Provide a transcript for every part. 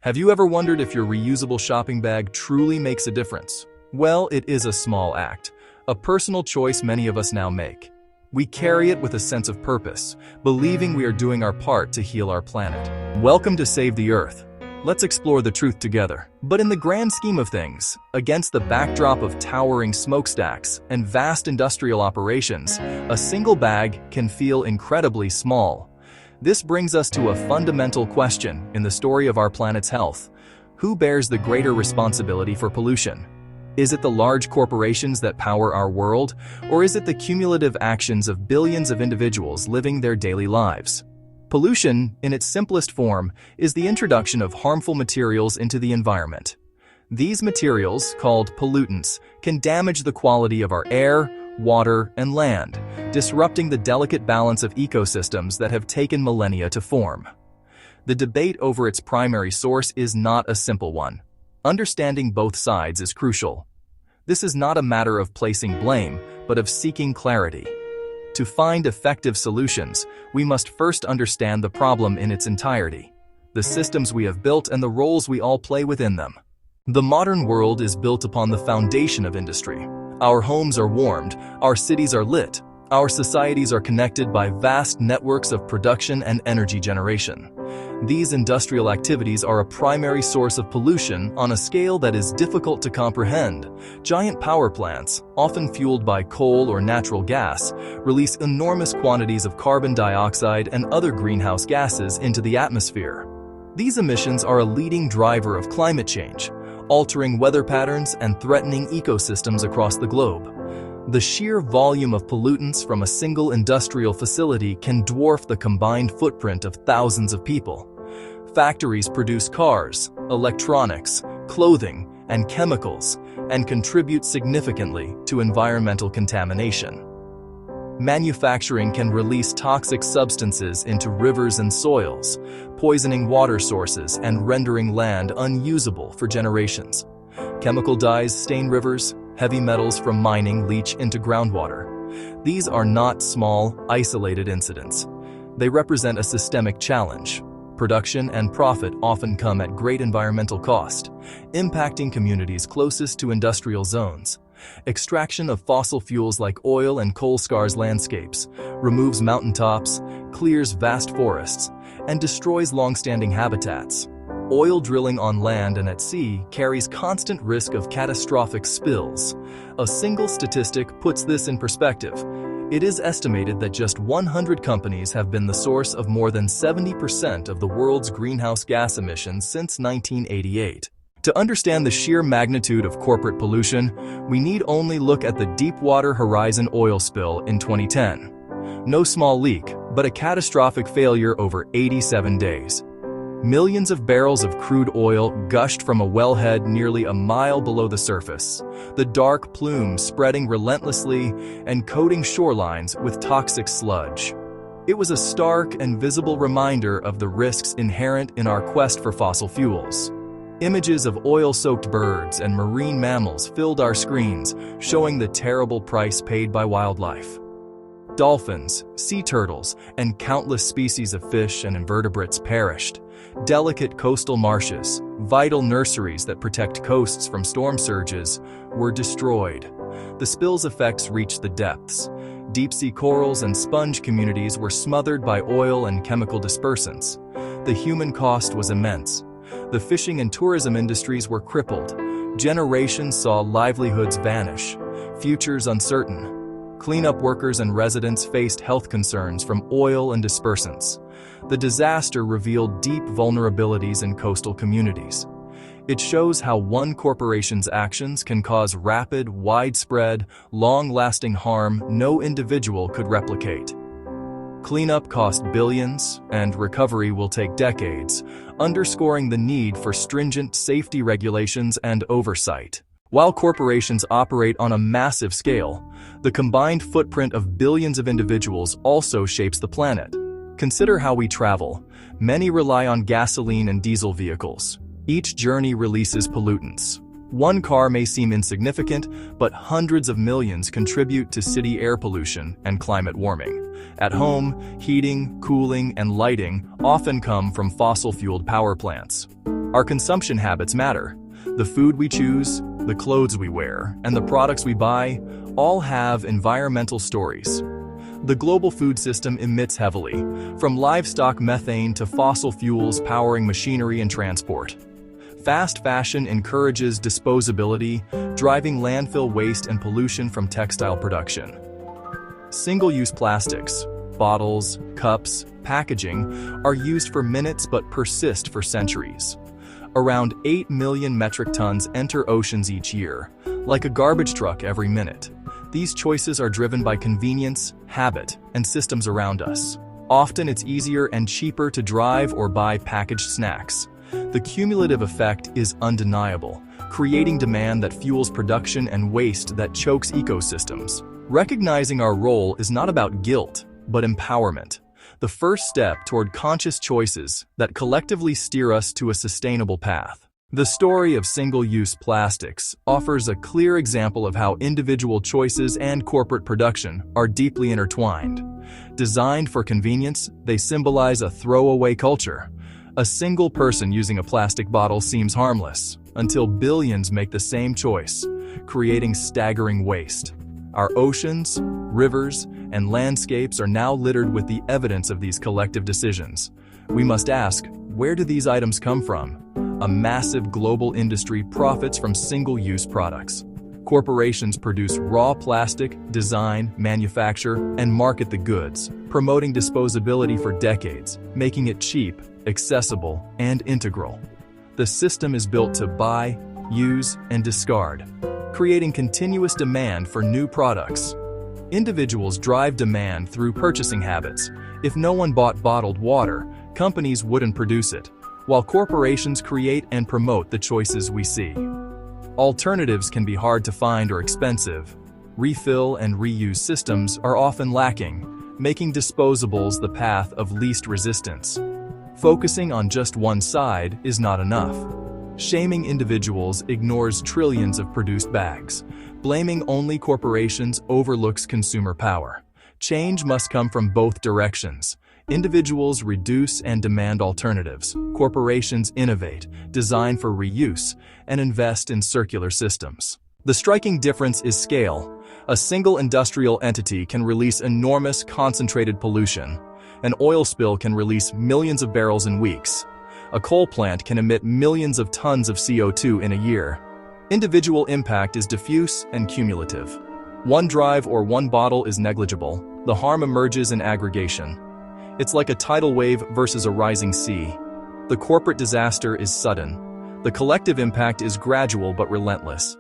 Have you ever wondered if your reusable shopping bag truly makes a difference? Well, it is a small act, a personal choice many of us now make. We carry it with a sense of purpose, believing we are doing our part to heal our planet. Welcome to Save the Earth. Let's explore the truth together. But in the grand scheme of things, against the backdrop of towering smokestacks and vast industrial operations, a single bag can feel incredibly small. This brings us to a fundamental question in the story of our planet's health. Who bears the greater responsibility for pollution? Is it the large corporations that power our world, or is it the cumulative actions of billions of individuals living their daily lives? Pollution, in its simplest form, is the introduction of harmful materials into the environment. These materials, called pollutants, can damage the quality of our air, water, and land, disrupting the delicate balance of ecosystems that have taken millennia to form. The debate over its primary source is not a simple one. Understanding both sides is crucial. This is not a matter of placing blame, but of seeking clarity. To find effective solutions, we must first understand the problem in its entirety, the systems we have built and the roles we all play within them. The modern world is built upon the foundation of industry. Our homes are warmed, our cities are lit, our societies are connected by vast networks of production and energy generation. These industrial activities are a primary source of pollution on a scale that is difficult to comprehend. Giant power plants, often fueled by coal or natural gas, release enormous quantities of carbon dioxide and other greenhouse gases into the atmosphere. These emissions are a leading driver of climate change, altering weather patterns and threatening ecosystems across the globe. The sheer volume of pollutants from a single industrial facility can dwarf the combined footprint of thousands of people. Factories produce cars, electronics, clothing, and chemicals, and contribute significantly to environmental contamination. Manufacturing can release toxic substances into rivers and soils, poisoning water sources and rendering land unusable for generations. Chemical dyes stain rivers, heavy metals from mining leach into groundwater. These are not small, isolated incidents. They represent a systemic challenge. Production and profit often come at great environmental cost, impacting communities closest to industrial zones. Extraction of fossil fuels like oil and coal scars landscapes, removes mountaintops, clears vast forests, and destroys long-standing habitats. Oil drilling on land and at sea carries constant risk of catastrophic spills. A single statistic puts this in perspective. It is estimated that just 100 companies have been the source of more than 70% of the world's greenhouse gas emissions since 1988. To understand the sheer magnitude of corporate pollution, we need only look at the Deepwater Horizon oil spill in 2010. No small leak, but a catastrophic failure over 87 days. Millions of barrels of crude oil gushed from a wellhead nearly a mile below the surface, the dark plume spreading relentlessly and coating shorelines with toxic sludge. It was a stark and visible reminder of the risks inherent in our quest for fossil fuels. Images of oil-soaked birds and marine mammals filled our screens, showing the terrible price paid by wildlife. Dolphins, sea turtles, and countless species of fish and invertebrates perished. Delicate coastal marshes, vital nurseries that protect coasts from storm surges, were destroyed. The spill's effects reached the depths. Deep-sea corals and sponge communities were smothered by oil and chemical dispersants. The human cost was immense. The fishing and tourism industries were crippled. Generations saw livelihoods vanish, futures uncertain. Cleanup workers and residents faced health concerns from oil and dispersants. The disaster revealed deep vulnerabilities in coastal communities. It shows how one corporation's actions can cause rapid, widespread, long-lasting harm no individual could replicate. Cleanup cost billions, and recovery will take decades, underscoring the need for stringent safety regulations and oversight. While corporations operate on a massive scale, the combined footprint of billions of individuals also shapes the planet. Consider how we travel. Many rely on gasoline and diesel vehicles. Each journey releases pollutants. One car may seem insignificant, but hundreds of millions contribute to city air pollution and climate warming. At home, heating, cooling, and lighting often come from fossil-fueled power plants. Our consumption habits matter. The food we choose, the clothes we wear, and the products we buy all have environmental stories. The global food system emits heavily, from livestock methane to fossil fuels powering machinery and transport. Fast fashion encourages disposability, driving landfill waste and pollution from textile production. Single-use plastics, bottles, cups, packaging are used for minutes but persist for centuries. Around 8 million metric tons enter oceans each year, like a garbage truck every minute. These choices are driven by convenience, habit, and systems around us. Often it's easier and cheaper to drive or buy packaged snacks. The cumulative effect is undeniable, creating demand that fuels production and waste that chokes ecosystems. Recognizing our role is not about guilt, but empowerment. The first step toward conscious choices that collectively steer us to a sustainable path. The story of single-use plastics offers a clear example of how individual choices and corporate production are deeply intertwined. Designed for convenience, they symbolize a throwaway culture. A single person using a plastic bottle seems harmless, until billions make the same choice, creating staggering waste. Our oceans, rivers, and landscapes are now littered with the evidence of these collective decisions. We must ask, where do these items come from? A massive global industry profits from single-use products. Corporations produce raw plastic, design, manufacture, and market the goods, promoting disposability for decades, making it cheap, accessible, and integral. The system is built to buy, use, and discard, creating continuous demand for new products. Individuals drive demand through purchasing habits. If no one bought bottled water, companies wouldn't produce it, while corporations create and promote the choices we see. Alternatives can be hard to find or expensive. Refill and reuse systems are often lacking, making disposables the path of least resistance. Focusing on just one side is not enough. Shaming individuals ignores trillions of produced bags. Blaming only corporations overlooks consumer power. Change must come from both directions. Individuals reduce and demand alternatives. Corporations innovate, design for reuse, and invest in circular systems. The striking difference is scale. A single industrial entity can release enormous concentrated pollution. An oil spill can release millions of barrels in weeks. A coal plant can emit millions of tons of CO2 in a year. Individual impact is diffuse and cumulative. One drive or one bottle is negligible. The harm emerges in aggregation. It's like a tidal wave versus a rising sea. The corporate disaster is sudden. The collective impact is gradual but relentless.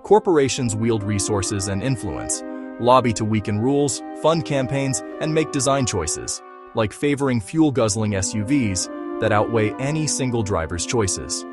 Corporations wield resources and influence, lobby to weaken rules, fund campaigns, and make design choices, like favoring fuel-guzzling SUVs that outweigh any single driver's choices.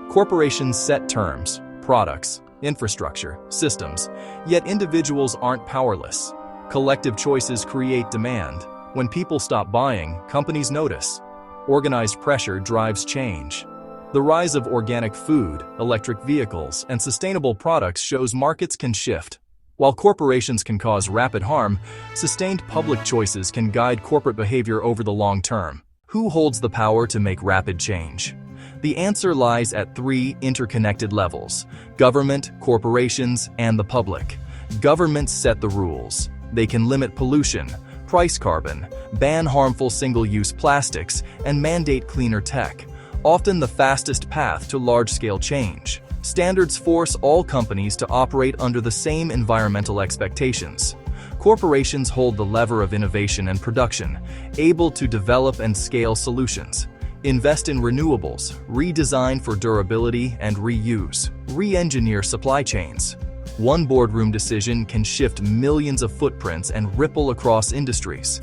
Corporations set terms, products, infrastructure, systems, yet individuals aren't powerless. Collective choices create demand. When people stop buying, companies notice. Organized pressure drives change. The rise of organic food, electric vehicles, and sustainable products shows markets can shift. While corporations can cause rapid harm, sustained public choices can guide corporate behavior over the long term. Who holds the power to make rapid change? The answer lies at three interconnected levels: government, corporations, and the public. Governments set the rules. They can limit pollution, price carbon, ban harmful single-use plastics, and mandate cleaner tech, often the fastest path to large-scale change. Standards force all companies to operate under the same environmental expectations. Corporations hold the lever of innovation and production, able to develop and scale solutions. Invest in renewables, redesign for durability and reuse, re-engineer supply chains. One boardroom decision can shift millions of footprints and ripple across industries.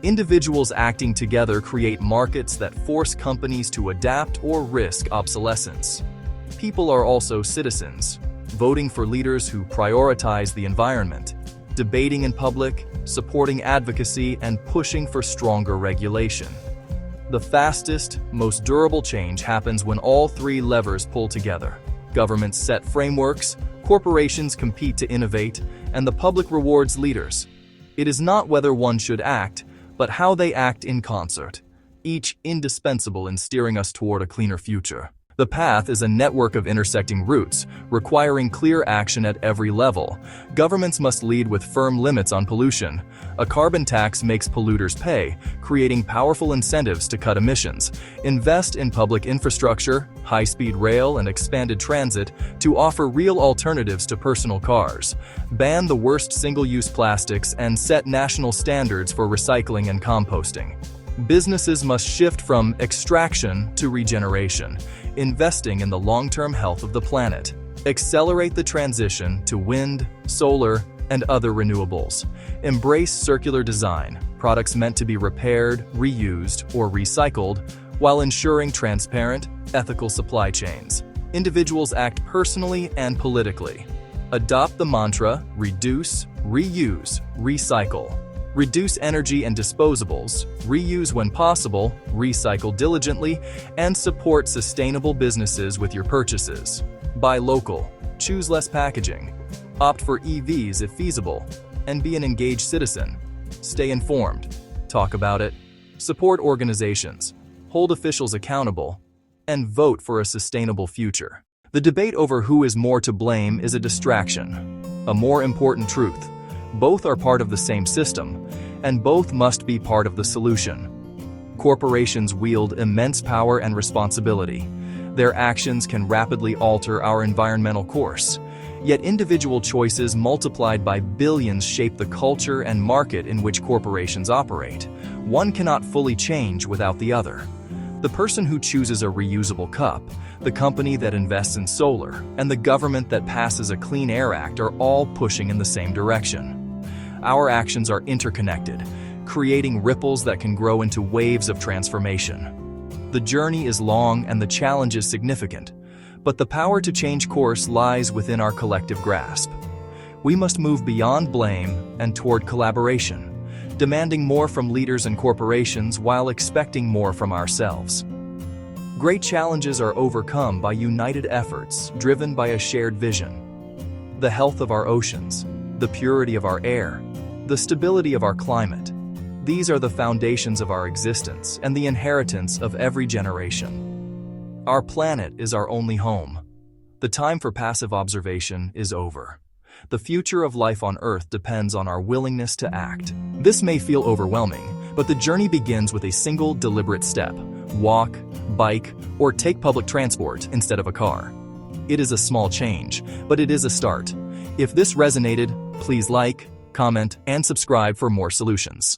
Individuals acting together create markets that force companies to adapt or risk obsolescence. People are also citizens, voting for leaders who prioritize the environment, debating in public, supporting advocacy, and pushing for stronger regulation. The fastest, most durable change happens when all three levers pull together. Governments set frameworks, corporations compete to innovate, and the public rewards leaders. It is not whether one should act, but how they act in concert, each indispensable in steering us toward a cleaner future. The path is a network of intersecting routes, requiring clear action at every level. Governments must lead with firm limits on pollution. A carbon tax makes polluters pay, creating powerful incentives to cut emissions. Invest in public infrastructure, high-speed rail, and expanded transit to offer real alternatives to personal cars. Ban the worst single-use plastics and set national standards for recycling and composting. Businesses must shift from extraction to regeneration, investing in the long-term health of the planet. Accelerate the transition to wind, solar, and other renewables. Embrace circular design, products meant to be repaired, reused, or recycled, while ensuring transparent, ethical supply chains. Individuals act personally and politically. Adopt the mantra, reduce, reuse, recycle. Reduce energy and disposables, reuse when possible, recycle diligently, and support sustainable businesses with your purchases. Buy local, choose less packaging, opt for EVs if feasible, and be an engaged citizen. Stay informed, talk about it, support organizations, hold officials accountable, and vote for a sustainable future. The debate over who is more to blame is a distraction. A more important truth: both are part of the same system, and both must be part of the solution. Corporations wield immense power and responsibility. Their actions can rapidly alter our environmental course. Yet individual choices multiplied by billions shape the culture and market in which corporations operate. One cannot fully change without the other. The person who chooses a reusable cup, the company that invests in solar, and the government that passes a Clean Air Act are all pushing in the same direction. Our actions are interconnected, creating ripples that can grow into waves of transformation. The journey is long and the challenge is significant, but the power to change course lies within our collective grasp. We must move beyond blame and toward collaboration, demanding more from leaders and corporations while expecting more from ourselves. Great challenges are overcome by united efforts driven by a shared vision. The health of our oceans, the purity of our air, the stability of our climate. These are the foundations of our existence and the inheritance of every generation. Our planet is our only home. The time for passive observation is over. The future of life on Earth depends on our willingness to act. This may feel overwhelming, but the journey begins with a single deliberate step. Walk, bike, or take public transport instead of a car. It is a small change, but it is a start. If this resonated, please like, comment, and subscribe for more solutions.